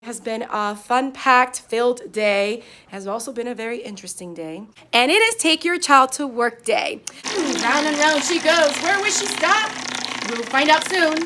Has been a fun-packed, filled day. It has also been a very interesting day. And it is Take Your Child to Work Day. Round and round she goes. Where will she stop? We'll find out soon.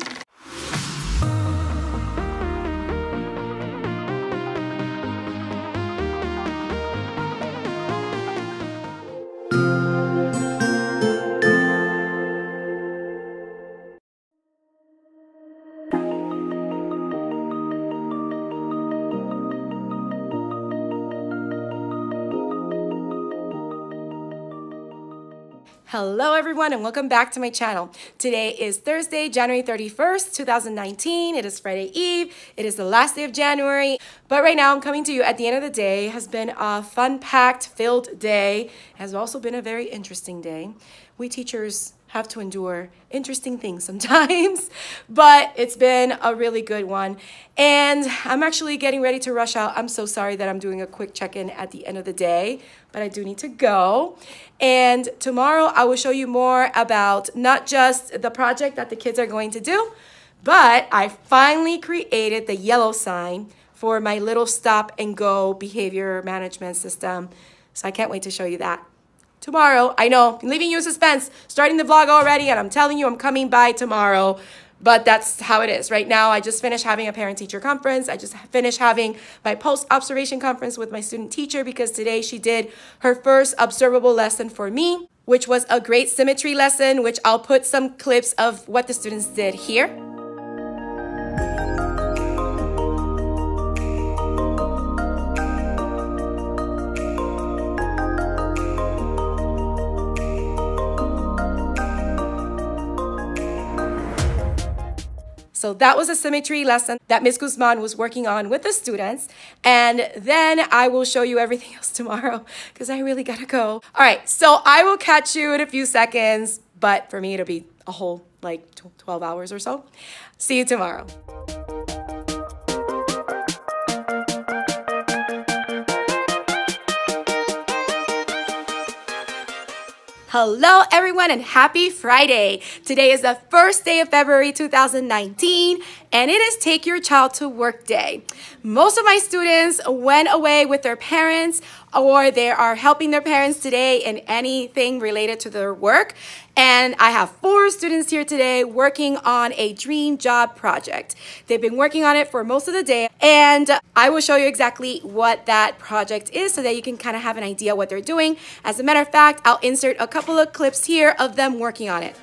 Hello everyone and welcome back to my channel. Today is Thursday, January 31st, 2019. It is Friday Eve. It is the last day of January. But right now I'm coming to you at the end of the day. It has been a fun-packed, filled day. It has also been a very interesting day. We teachers have to endure interesting things sometimes, but it's been a really good one. And I'm actually getting ready to rush out. I'm so sorry that I'm doing a quick check-in at the end of the day, but I do need to go. And tomorrow I will show you more about not just the project that the kids are going to do, but I finally created the yellow sign for my little stop and go behavior management system. So I can't wait to show you that tomorrow. I know, I'm leaving you in suspense, starting the vlog already, and I'm telling you I'm coming by tomorrow, but that's how it is. Right now, I just finished having a parent-teacher conference. I just finished having my post-observation conference with my student teacher because today she did her first observable lesson for me, which was a great symmetry lesson, which I'll put some clips of what the students did here. So that was a symmetry lesson that Ms. Guzman was working on with the students. And then I will show you everything else tomorrow because I really gotta go. All right, so I will catch you in a few seconds, but for me, it'll be a whole like 12 hours or so. See you tomorrow. Hello everyone and happy Friday. Today is the first day of February 2019 and it is Take Your Child to Work Day. Most of my students went away with their parents or they are helping their parents today in anything related to their work. And I have 4 students here today working on a dream job project. They've been working on it for most of the day and I will show you exactly what that project is so that you can kind of have an idea what they're doing. As a matter of fact, I'll insert a couple of clips here of them working on it.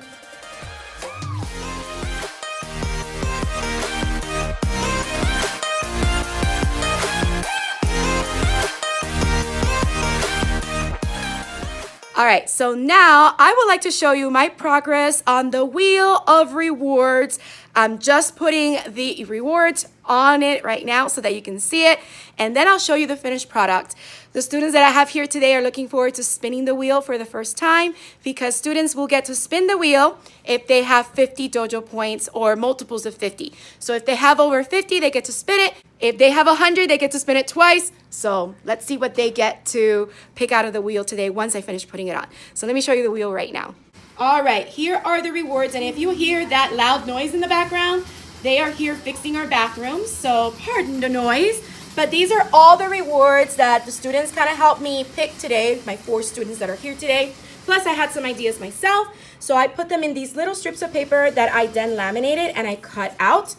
All right, so now I would like to show you my progress on the wheel of rewards. I'm just putting the rewards on it right now so that you can see it, and then I'll show you the finished product. The students that I have here today are looking forward to spinning the wheel for the first time because students will get to spin the wheel if they have 50 dojo points or multiples of 50. So if they have over 50, they get to spin it. If they have 100, they get to spin it twice. So let's see what they get to pick out of the wheel today once I finish putting it on. So let me show you the wheel right now. All right, here are the rewards. And if you hear that loud noise in the background, they are here fixing our bathrooms. So pardon the noise. But these are all the rewards that the students kind of helped me pick today, my 4 students that are here today. Plus I had some ideas myself. So I put them in these little strips of paper that I then laminated and I cut out.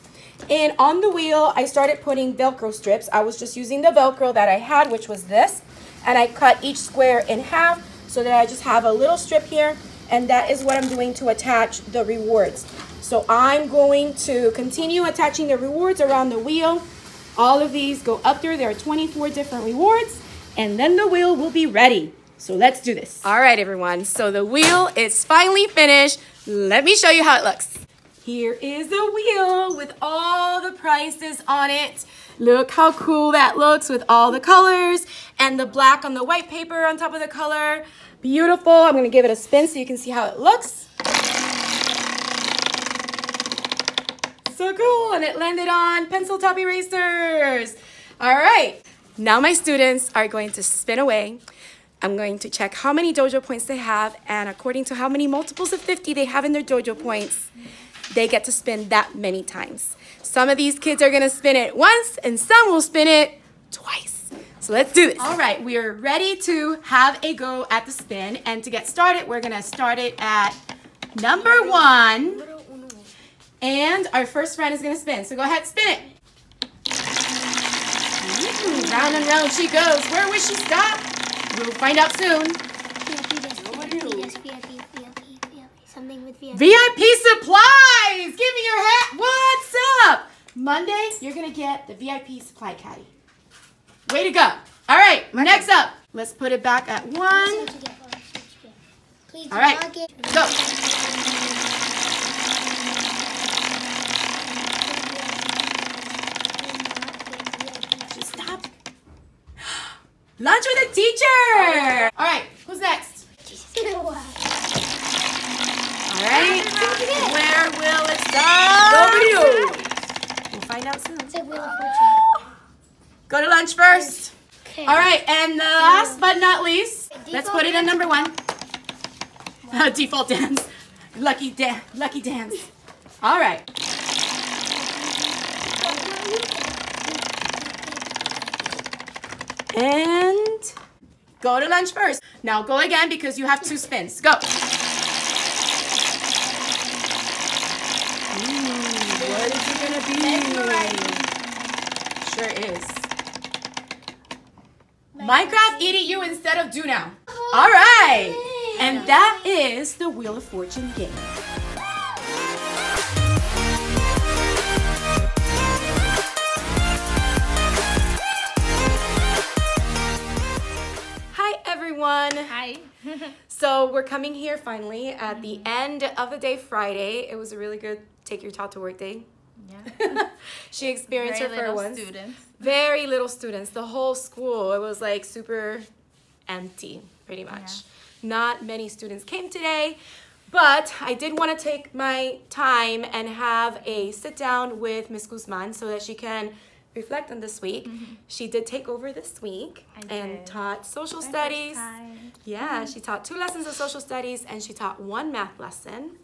And on the wheel, I started putting Velcro strips. I was just using the Velcro that I had, which was this. And I cut each square in half so that I just have a little strip here. And that is what I'm doing to attach the rewards. So I'm going to continue attaching the rewards around the wheel. All of these go up there. There are 24 different rewards. And then the wheel will be ready. So let's do this. All right, everyone. So the wheel is finally finished. Let me show you how it looks. Here is the wheel with all the prices on it. Look how cool that looks with all the colors and the black on the white paper on top of the color. Beautiful. I'm going to give it a spin so you can see how it looks. So cool. And it landed on pencil top erasers. All right. Now my students are going to spin away. I'm going to check how many dojo points they have, and according to how many multiples of 50 they have in their dojo points, they get to spin that many times. Some of these kids are gonna spin it once and some will spin it twice. So let's do this. All right, we are ready to have a go at the spin. And to get started, we're gonna start it at number 1. And our first friend is gonna spin. So go ahead, spin it. Round and round she goes. Where will she stop? We'll find out soon. Something with VIP. VIP supplies! Give me your hat. What's up? Monday, you're gonna get the VIP supply caddy. Way to go. All right, next up. Let's put it back at 1. Please All right, go. Stop. Lunch with a teacher. All right, who's next? All right, where will it stop? Nobody knows. We'll find out soon. It's a Wheel of Fortune. Go to lunch first. Okay. All right, and last but not least, let's put it in number 1. Default dance. Lucky dance. All right. And go to lunch first. Now go again because you have 2 spins. Go. What is it gonna be? Sure is. Minecraft EDU instead of Do Now. All right. And that is the Wheel of Fortune game. Hi, everyone. Hi. So we're coming here finally at the end of the day Friday. It was a really good take your child to work day. Yeah. She experienced Very her for little once. students. Very little students. The whole school, it was like super empty, pretty much. Yeah. Not many students came today, but I did want to take my time and have a sit down with Miss Guzman so that she can reflect on this week. She did take over this week and taught social studies. Yeah, she taught 2 lessons of social studies and she taught 1 math lesson.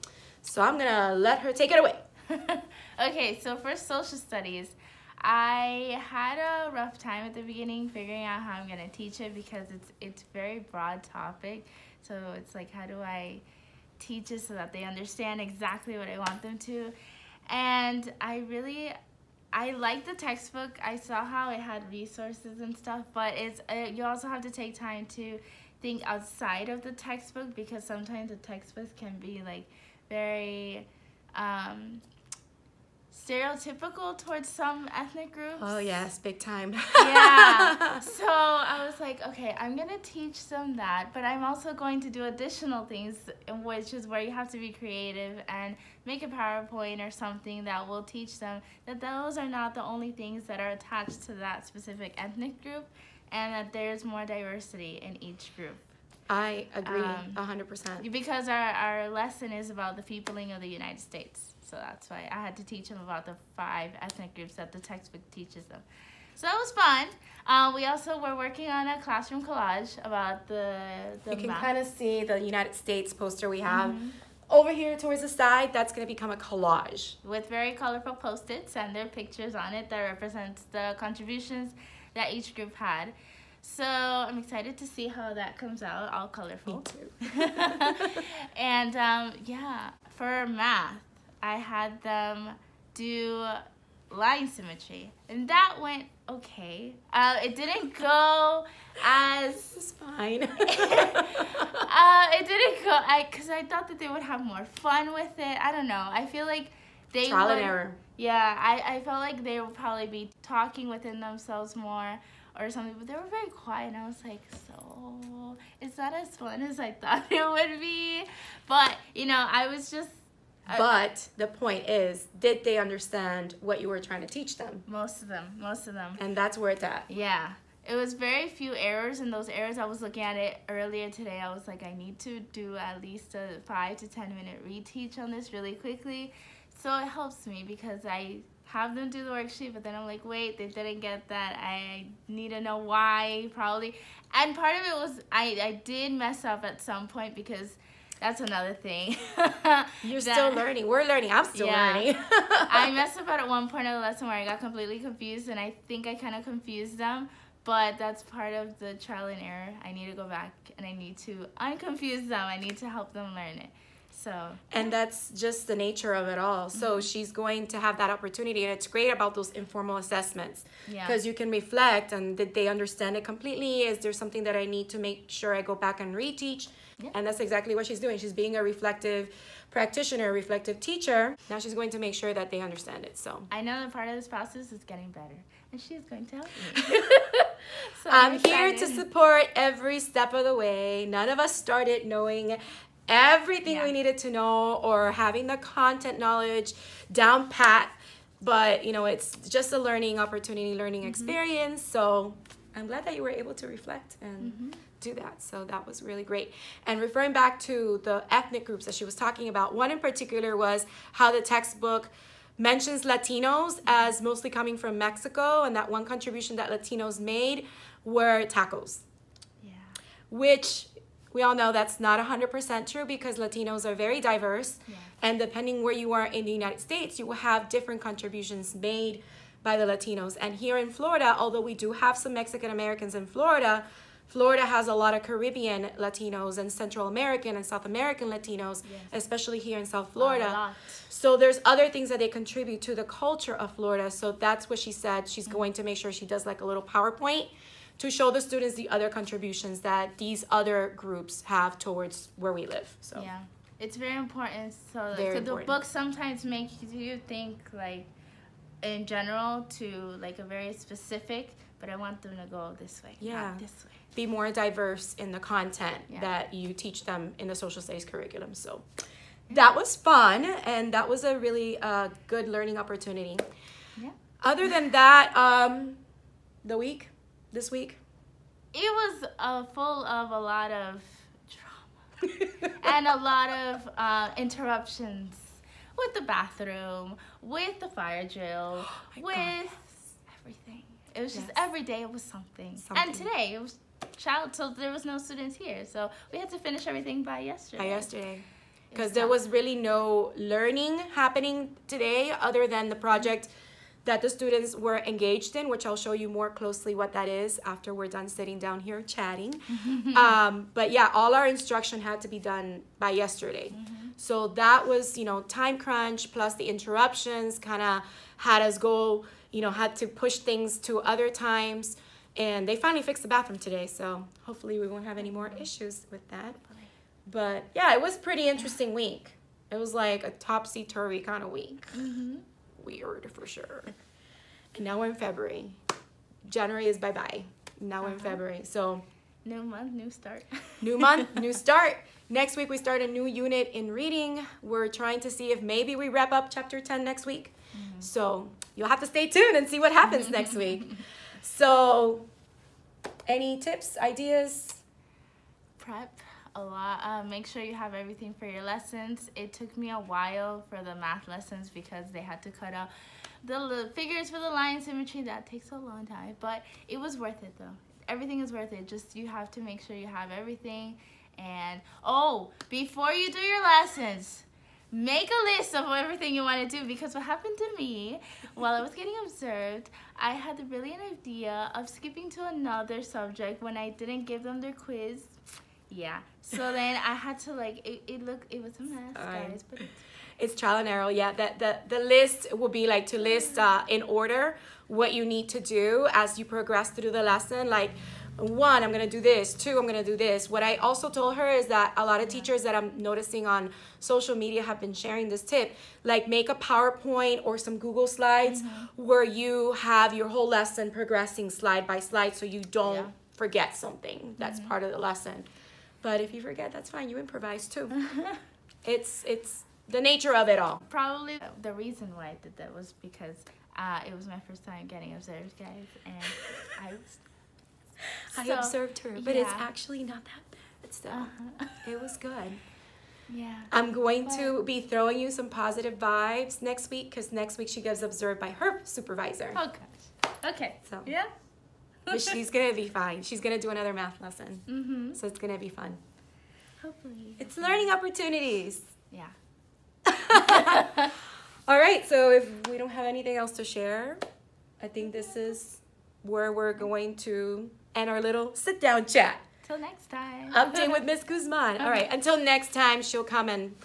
So I'm gonna let her take it away. Okay, so for social studies, I had a rough time at the beginning figuring out how I'm gonna teach it because it's very broad topic. So it's like, how do I teach it so that they understand exactly what I want them to? And I like the textbook. I saw how it had resources and stuff, but you also have to take time to think outside of the textbook because sometimes the textbooks can be like very stereotypical towards some ethnic groups. Oh yes, big time. Yeah. So I was like, okay, I'm gonna teach them that, but I'm also going to do additional things, which is where you have to be creative and make a PowerPoint or something that will teach them that those are not the only things that are attached to that specific ethnic group, and that there's more diversity in each group. I agree 100%. Because our lesson is about the peopling of the United States. So that's why I had to teach them about the 5 ethnic groups that the textbook teaches them. So that was fun. We also were working on a classroom collage about the You can map. kind of see the United States poster we have over here towards the side. That's going to become a collage. With very colorful Post-its and their pictures on it that represents the contributions that each group had. So I'm excited to see how that comes out, all colorful. Me too. And yeah, for math, I had them do line symmetry, and that went okay. It didn't go as... It's fine. it didn't go, because I thought that they would have more fun with it. I don't know. I feel like they Trial would... and error. Yeah, I felt like they would probably be talking within themselves more or something, but they were very quiet, and I was like, so, it's not as fun as I thought it would be. But, you know, I was just... But the point is, did they understand what you were trying to teach them? Most of them. And that's where it's at. Yeah. It was very few errors, and those errors, I was looking at it earlier today. I was like, I need to do at least a 5 to 10 minute reteach on this really quickly. So it helps me because I have them do the worksheet, but then I'm like, wait, they didn't get that. I need to know why, probably. And part of it was I did mess up at some point because that's another thing. You're still learning. We're learning. I'm still learning. I messed up at one point of the lesson where I got completely confused, and I think I kind of confused them. But that's part of the trial and error. I need to go back and I need to unconfuse them. I need to help them learn it. So. And that's just the nature of it all. So she's going to have that opportunity, and it's great about those informal assessments because you can reflect and did they understand it completely? Is there something that I need to make sure I go back and reteach? Yeah. And that's exactly what she's doing. She's being a reflective practitioner, a reflective teacher. Now she's going to make sure that they understand it. So I know that part of this process is getting better, and she's going to help me. So I'm here to support every step of the way. None of us started knowing everything we needed to know or having the content knowledge down pat, but you know, it's just a learning opportunity, learning experience. So I'm glad that you were able to reflect and do that. So that was really great. And referring back to the ethnic groups that she was talking about, one in particular was how the textbook mentions Latinos as mostly coming from Mexico, and that one contribution that Latinos made were tacos. Yeah. Which we all know that's not 100% true because Latinos are very diverse. Yeah. And depending where you are in the United States, you will have different contributions made by the Latinos. And here in Florida, although we do have some Mexican Americans in Florida, Florida has a lot of Caribbean Latinos and Central American and South American Latinos, especially here in South Florida. So there's other things that they contribute to the culture of Florida. So that's what she said. She's going to make sure she does like a little PowerPoint to show the students the other contributions that these other groups have towards where we live. So yeah, it's very important. So the book sometimes makes you think like in general to like a very specific, but I want them to go this way, not this way. Be more diverse in the content that you teach them in the social studies curriculum. So that was fun, and that was a really good learning opportunity. Yeah. Other than that, this week? It was full of a lot of drama and a lot of interruptions with the bathroom, with the fire drill, with everything. It was just every day it was something. And today it was so there was no students here. So we had to finish everything by yesterday. Because there was really no learning happening today other than the project that the students were engaged in, which I'll show you more closely what that is after we're done sitting down here chatting. But yeah, all our instruction had to be done by yesterday. So that was, you know, time crunch plus the interruptions kind of had us go, you know, had to push things to other times. And they finally fixed the bathroom today, so hopefully we won't have any more issues with that. But yeah, it was a pretty interesting week. It was like a topsy-turvy kind of week. Weird for sure. And now we're in February. January is bye-bye. Now we're in February, so new month, new start. New month, new start. Next week we start a new unit in reading. We're trying to see if maybe we wrap up chapter 10 next week. So you'll have to stay tuned and see what happens next week. So any tips, ideas? Prep a lot. Make sure you have everything for your lessons. It took me a while for the math lessons because they had to cut out the figures for the line symmetry. That takes a long time, but it was worth it though. Everything is worth it. Just you have to make sure you have everything. And before you do your lessons, make a list of everything you want to do, because what happened to me while I was getting observed, I had the brilliant idea of skipping to another subject when I didn't give them their quiz. Yeah. So then I had to it was a mess, guys. But it's trial and error. Yeah. The list would be like to list in order what you need to do as you progress through the lesson. Like 1, I'm going to do this. 2, I'm going to do this. What I also told her is that a lot of teachers that I'm noticing on social media have been sharing this tip. Like make a PowerPoint or some Google Slides where you have your whole lesson progressing slide by slide so you don't forget something that's part of the lesson. But if you forget, that's fine. You improvise too. It's the nature of it all. Probably the reason why I did that was because it was my first time getting observed, guys. And I observed her, but it's actually not that bad still. It was good. Yeah. I'm going to be throwing you some positive vibes next week, because next week she gets observed by her supervisor. Oh, gosh. Okay. So yeah. But she's going to be fine. She's going to do another math lesson. So it's going to be fun. Hopefully. It's learning opportunities. Yeah. All right, so if we don't have anything else to share, I think this is where we're going to end our little sit-down chat. Till next time. Update with Miss Guzman. All right, until next time, she'll come and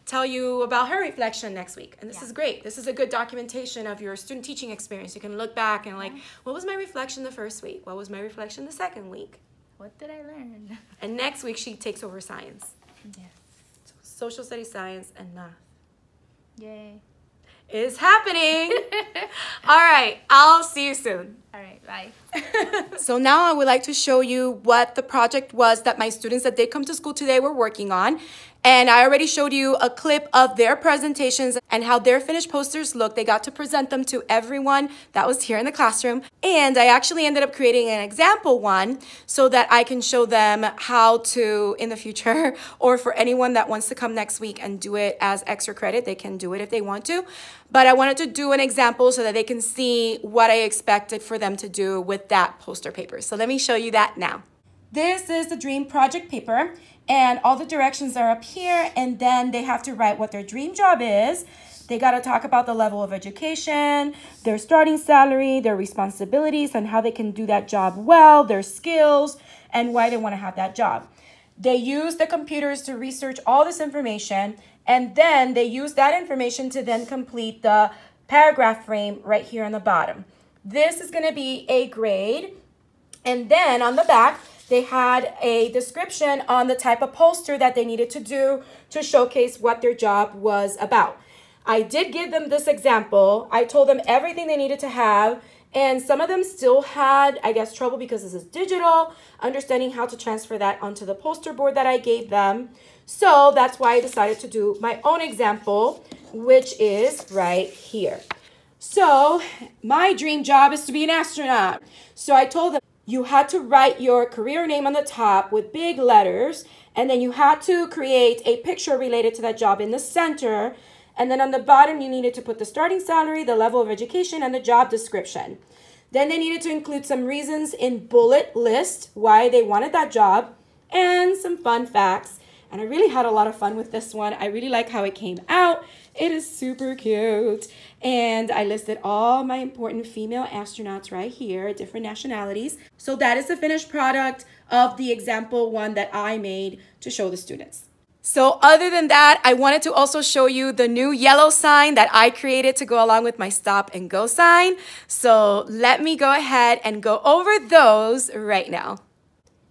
tell you about her reflection next week. And this is great. This is a good documentation of your student teaching experience. You can look back and like, what was my reflection the first week? What was my reflection the second week? What did I learn? And next week, she takes over science. Yes. So social studies, science, and math. Yay. Is happening. All right, I'll see you soon. All right, bye. So now I would like to show you what the project was that my students that did come to school today were working on. And I already showed you a clip of their presentations and how their finished posters look. They got to present them to everyone that was here in the classroom. And I actually ended up creating an example one so that I can show them how to, in the future, or for anyone that wants to come next week and do it as extra credit, they can do it if they want to. But I wanted to do an example so that they can see what I expected for them to do with that poster paper. So let me show you that now. This is the dream project paper, and all the directions are up here, and then they have to write what their dream job is. They got to talk about the level of education, their starting salary, their responsibilities, and how they can do that job well, their skills, and why they want to have that job. They use the computers to research all this information, and then they use that information to then complete the paragraph frame right here on the bottom. This is going to be a grade, and then on the back, they had a description on the type of poster that they needed to do to showcase what their job was about. I did give them this example. I told them everything they needed to have, and some of them still had, I guess, trouble because this is digital, understanding how to transfer that onto the poster board that I gave them. So that's why I decided to do my own example, which is right here. So my dream job is to be an astronaut. So I told them, you had to write your career name on the top with big letters, and then you had to create a picture related to that job in the center, and then on the bottom you needed to put the starting salary, the level of education, and the job description. Then they needed to include some reasons in bullet list why they wanted that job, and some fun facts. And I really had a lot of fun with this one. I really like how it came out. It is super cute. And I listed all my important female astronauts right here, different nationalities. So that is the finished product of the example one that I made to show the students. So other than that, I wanted to also show you the new yellow sign that I created to go along with my stop and go sign. So let me go ahead and go over those right now.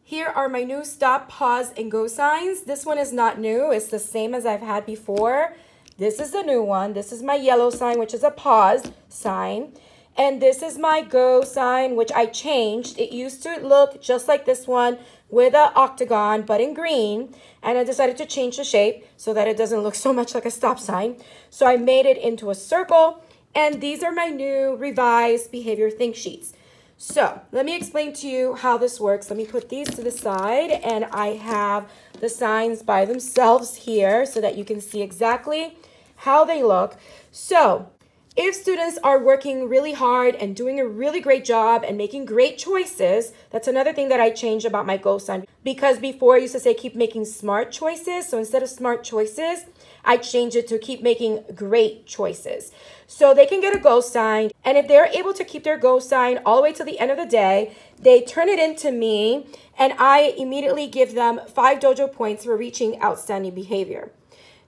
Here are my new stop, pause, and go signs. This one is not new. It's the same as I've had before. This is the new one. This is my yellow sign, which is a pause sign. And this is my go sign, which I changed. It used to look just like this one with an octagon, but in green. And I decided to change the shape so that it doesn't look so much like a stop sign. So I made it into a circle. And these are my new revised behavior think sheets. So let me explain to you how this works. Let me put these to the side, and I have the signs by themselves here so that you can see exactly how they look. So if students are working really hard and doing a really great job and making great choices, that's another thing that I changed about my go sign. Because before I used to say keep making smart choices. So instead of smart choices, I changed it to keep making great choices. So they can get a go sign. And if they're able to keep their go sign all the way to the end of the day, they turn it in to me, and I immediately give them 5 Dojo points for reaching outstanding behavior.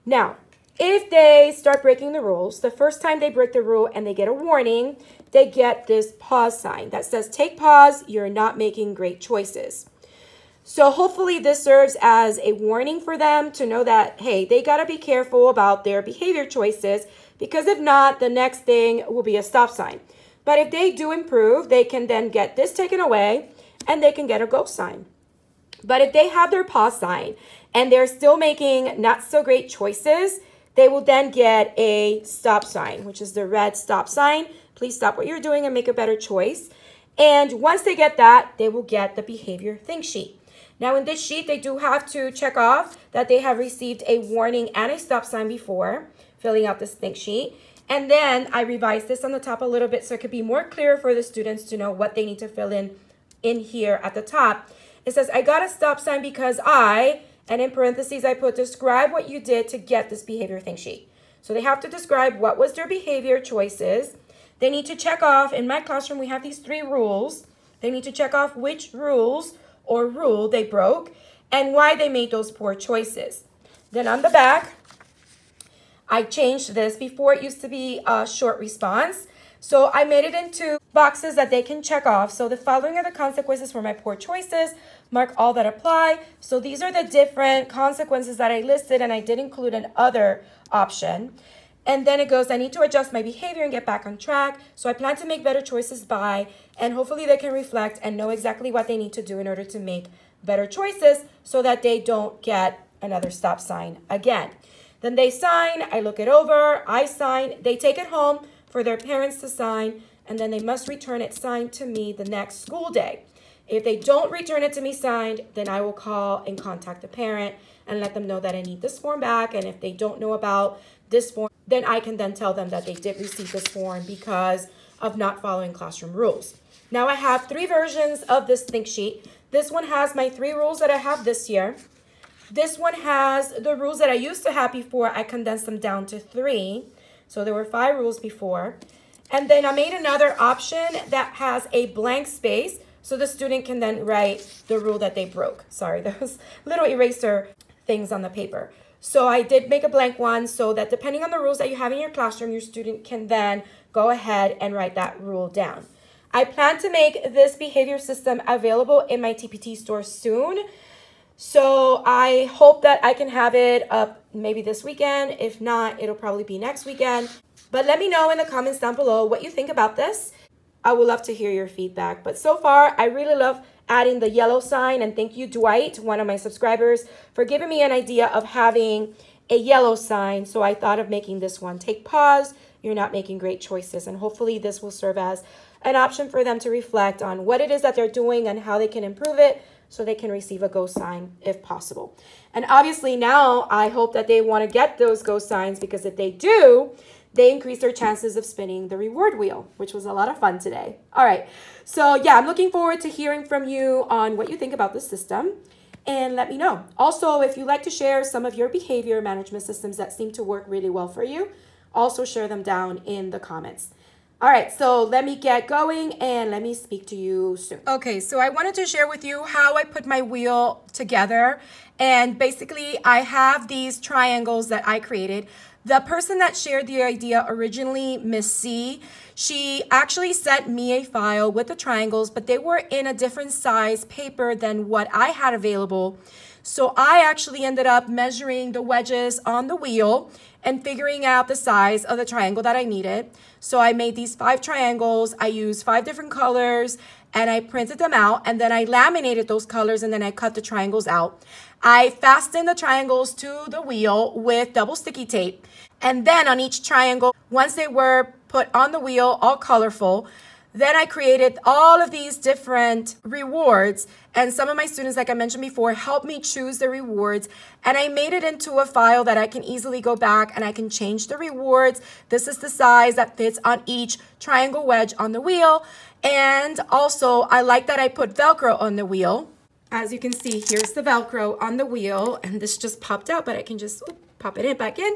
Now, if they start breaking the rules, the first time they break the rule and they get a warning, they get this pause sign that says, take pause, you're not making great choices. So hopefully this serves as a warning for them to know that, hey, they got to be careful about their behavior choices, because if not, the next thing will be a stop sign. But if they do improve, they can then get this taken away and they can get a go sign. But if they have their pause sign and they're still making not so great choices, they will then get a stop sign, which is the red stop sign. Please stop what you're doing and make a better choice. And once they get that, they will get the behavior think sheet. Now in this sheet, they do have to check off that they have received a warning and a stop sign before filling out this think sheet. And then I revised this on the top a little bit so it could be more clear for the students to know what they need to fill in here at the top. It says, I got a stop sign because I, And in parentheses, I put describe what you did to get this behavior think sheet. So they have to describe what was their behavior choices. They need to check off, in my classroom, we have these 3 rules. They need to check off which rules or rule they broke and why they made those poor choices. Then on the back, I changed this. Before it used to be a short response. So I made it into boxes that they can check off. So the following are the consequences for my poor choices. Mark all that apply. So these are the different consequences that I listed, and I did include an other option. And then it goes, I need to adjust my behavior and get back on track. So I plan to make better choices by, and hopefully they can reflect and know exactly what they need to do in order to make better choices so that they don't get another stop sign again. Then they sign, I look it over, I sign, they take it home for their parents to sign, and then they must return it signed to me the next school day. If they don't return it to me signed, then I will call and contact the parent and let them know that I need this form back. And if they don't know about this form, then I can then tell them that they did receive this form because of not following classroom rules. Now I have 3 versions of this think sheet. This one has my 3 rules that I have this year. This one has the rules that I used to have before. I condensed them down to 3. So there were 5 rules before. And then I made another option that has a blank space so the student can then write the rule that they broke. Sorry, those little eraser things on the paper. So I did make a blank one so that depending on the rules that you have in your classroom, your student can then go ahead and write that rule down. I plan to make this behavior system available in my TPT store soon. So I hope that I can have it up maybe this weekend. If not, it'll probably be next weekend. But let me know in the comments down below what you think about this. I would love to hear your feedback. But so far, I really love adding the yellow sign. And thank you, Dwight, one of my subscribers, for giving me an idea of having a yellow sign. So I thought of making this one. Take pause. You're not making great choices. And hopefully this will serve as an option for them to reflect on what it is that they're doing and how they can improve it, so they can receive a go sign if possible. And obviously now I hope that they want to get those go signs, because if they do, they increase their chances of spinning the reward wheel, which was a lot of fun today. All right, so yeah, I'm looking forward to hearing from you on what you think about the system, and let me know. Also, if you'd like to share some of your behavior management systems that seem to work really well for you, also share them down in the comments. All right, so let me get going and let me speak to you soon. Okay, so I wanted to share with you how I put my wheel together. And basically, I have these triangles that I created. The person that shared the idea originally, Miss C, she actually sent me a file with the triangles, but they were in a different size paper than what I had available. So I actually ended up measuring the wedges on the wheel and figuring out the size of the triangle that I needed. So I made these 5 triangles. I used 5 different colors and I printed them out, and then I laminated those colors, and then I cut the triangles out. I fastened the triangles to the wheel with double sticky tape. And then on each triangle, once they were put on the wheel, all colorful, then I created all of these different rewards, and some of my students, like I mentioned before, helped me choose the rewards, and I made it into a file that I can easily go back and I can change the rewards. This is the size that fits on each triangle wedge on the wheel. And also, I like that I put Velcro on the wheel. As you can see, here's the Velcro on the wheel, and this just popped out, but I can just pop it back in.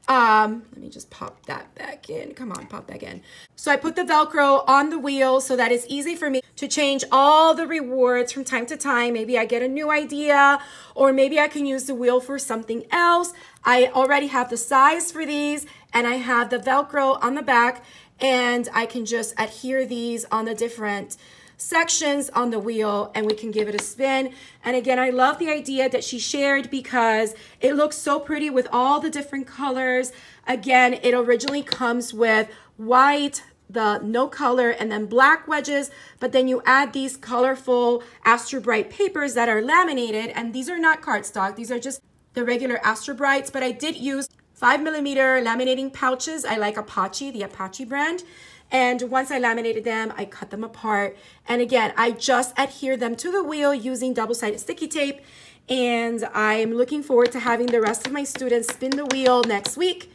Let me just pop that back in. Come on, pop back in. So I put the Velcro on the wheel so that it's easy for me to change all the rewards from time to time. Maybe I get a new idea, or maybe I can use the wheel for something else. I already have the size for these, and I have the Velcro on the back, and I can just adhere these on the different sections on the wheel, and we can give it a spin. And again, I love the idea that she shared because it looks so pretty with all the different colors. Again, it originally comes with white, the no color, and then black wedges, but then you add these colorful Astro Bright papers that are laminated, and these are not cardstock, these are just the regular Astro Brights, but I did use 5mm laminating pouches. I like Apache, the Apache brand. And once I laminated them, I cut them apart. And again, I just adhere them to the wheel using double-sided sticky tape. And I'm looking forward to having the rest of my students spin the wheel next week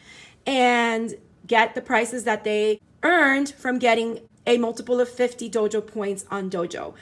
and get the prizes that they earned from getting a multiple of 50 Dojo points on Dojo.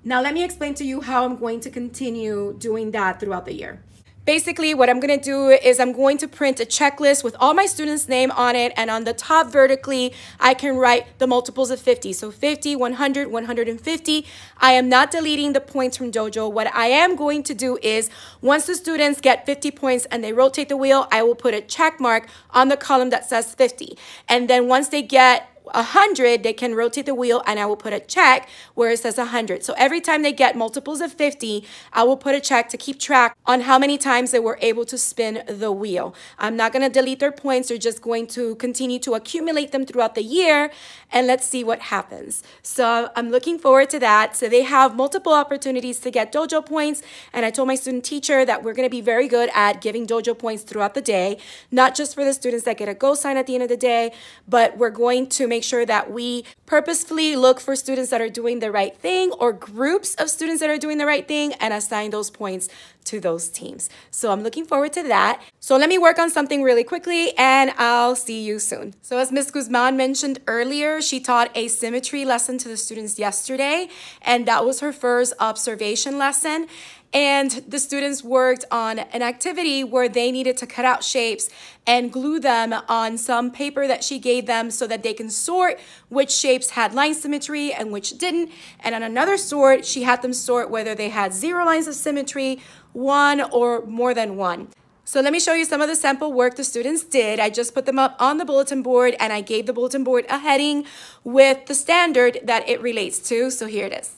Now let me explain to you how I'm going to continue doing that throughout the year. basically what I'm going to do is I'm going to print a checklist with all my students' name on it, and on the top vertically I can write the multiples of 50. So 50, 100, 150. I am not deleting the points from Dojo. What I am going to do is once the students get 50 points and they rotate the wheel, I will put a check mark on the column that says 50. And then once they get 100, they can rotate the wheel and I will put a check where it says 100. So every time they get multiples of 50, I will put a check to keep track on how many times they were able to spin the wheel. I'm not going to delete their points. They're just going to continue to accumulate them throughout the year, and let's see what happens. So I'm looking forward to that. So they have multiple opportunities to get Dojo points, and I told my student teacher that we're going to be very good at giving Dojo points throughout the day, not just for the students that get a go sign at the end of the day, but we're going to make sure that we purposefully look for students that are doing the right thing or groups of students that are doing the right thing and assign those points to those teams. So I'm looking forward to that. So let me work on something really quickly and I'll see you soon. So as Ms. Guzman mentioned earlier, she taught a symmetry lesson to the students yesterday, and that was her first observation lesson. And the students worked on an activity where they needed to cut out shapes and glue them on some paper that she gave them so that they can sort which shapes had line symmetry and which didn't. And on another sort, she had them sort whether they had 0 lines of symmetry, 1, or more than 1. So let me show you some of the sample work the students did. I just put them up on the bulletin board and I gave the bulletin board a heading with the standard that it relates to. So here it is.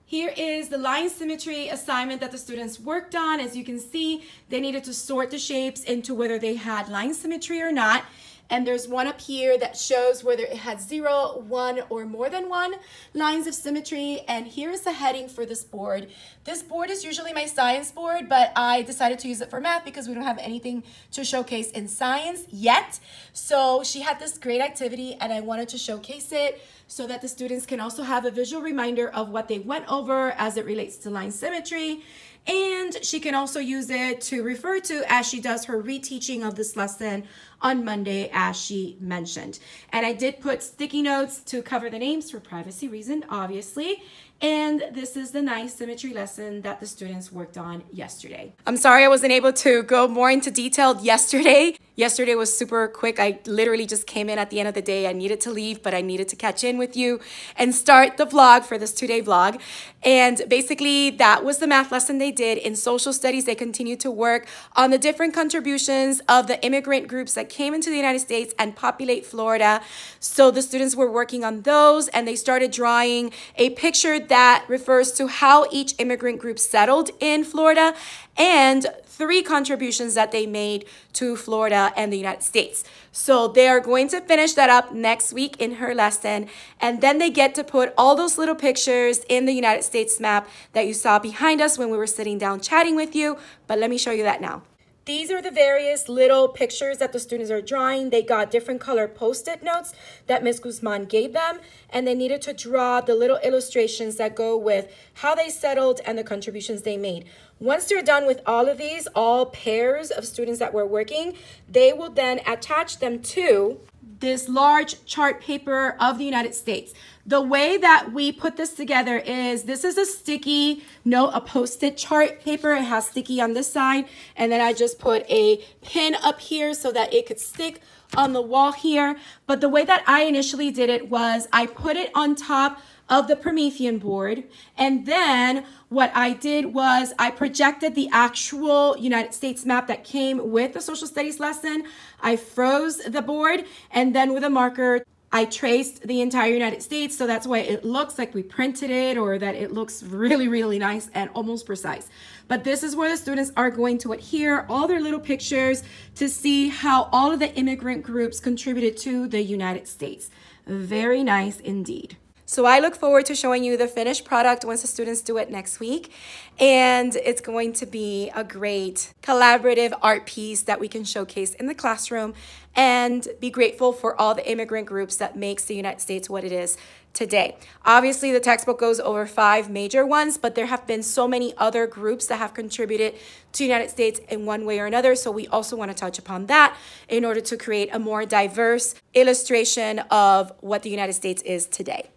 Here is the line symmetry assignment that the students worked on. As you can see, they needed to sort the shapes into whether they had line symmetry or not. And there's one up here that shows whether it had 0, 1, or more than 1 lines of symmetry. And here is the heading for this board. This board is usually my science board, but I decided to use it for math because we don't have anything to showcase in science yet. So she had this great activity and I wanted to showcase it so that the students can also have a visual reminder of what they went over as it relates to line symmetry. And she can also use it to refer to as she does her reteaching of this lesson on Monday, as she mentioned. And I did put sticky notes to cover the names for privacy reasons, obviously. And this is the nice symmetry lesson that the students worked on yesterday. I'm sorry I wasn't able to go more into detail yesterday. Yesterday was super quick. I literally just came in at the end of the day. I needed to leave, but I needed to catch in with you and start the vlog for this 2-day vlog. And basically that was the math lesson they did. In social studies, they continued to work on the different contributions of the immigrant groups that came into the United States and populate Florida. So the students were working on those and they started drawing a picture that refers to how each immigrant group settled in Florida and 3 contributions that they made to Florida and the United States. So they are going to finish that up next week in her lesson, and then they get to put all those little pictures in the United States map that you saw behind us when we were sitting down chatting with you. But let me show you that now. These are the various little pictures that the students are drawing. They got different color Post-it notes that Ms. Guzman gave them, and they needed to draw the little illustrations that go with how they settled and the contributions they made. Once they're done with all of these, all pairs of students that were working, they will then attach them to this large chart paper of the United States. The way that we put this together is this is a sticky note, a Post-it chart paper. It has sticky on this side, and then I just put a pin up here so that it could stick on the wall here. But the way that I initially did it was I put it on top of the Promethean board, and then what I did was I projected the actual United States map that came with the social studies lesson. I froze the board, and then with a marker I traced the entire United States, so that's why it looks like we printed it, or that it looks really, really nice and almost precise. But this is where the students are going to adhere all their little pictures to see how all of the immigrant groups contributed to the United States. Very nice indeed. So I look forward to showing you the finished product once the students do it next week. And it's going to be a great collaborative art piece that we can showcase in the classroom and be grateful for all the immigrant groups that makes the United States what it is today. Obviously, the textbook goes over 5 major ones, but there have been so many other groups that have contributed to the United States in one way or another. So we also want to touch upon that in order to create a more diverse illustration of what the United States is today.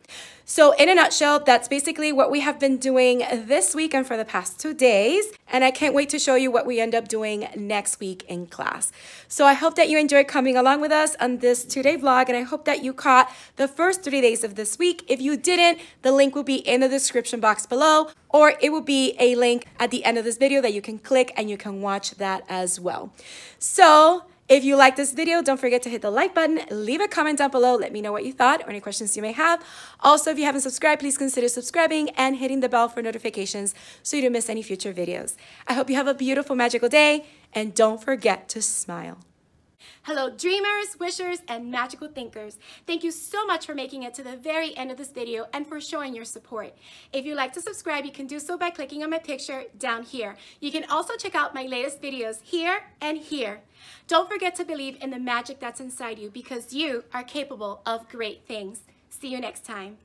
So in a nutshell, that's basically what we have been doing this week and for the past 2 days. And I can't wait to show you what we end up doing next week in class. So I hope that you enjoyed coming along with us on this 2-day vlog. And I hope that you caught the first 3 days of this week. If you didn't, the link will be in the description box below, or it will be a link at the end of this video that you can click and you can watch that as well. So if you like this video, don't forget to hit the like button, leave a comment down below, let me know what you thought or any questions you may have. Also, if you haven't subscribed, please consider subscribing and hitting the bell for notifications so you don't miss any future videos. I hope you have a beautiful, magical day, and don't forget to smile. Hello, dreamers, wishers, and magical thinkers. Thank you so much for making it to the very end of this video and for showing your support. If you'd like to subscribe, you can do so by clicking on my picture down here. You can also check out my latest videos here and here. Don't forget to believe in the magic that's inside you because you are capable of great things. See you next time.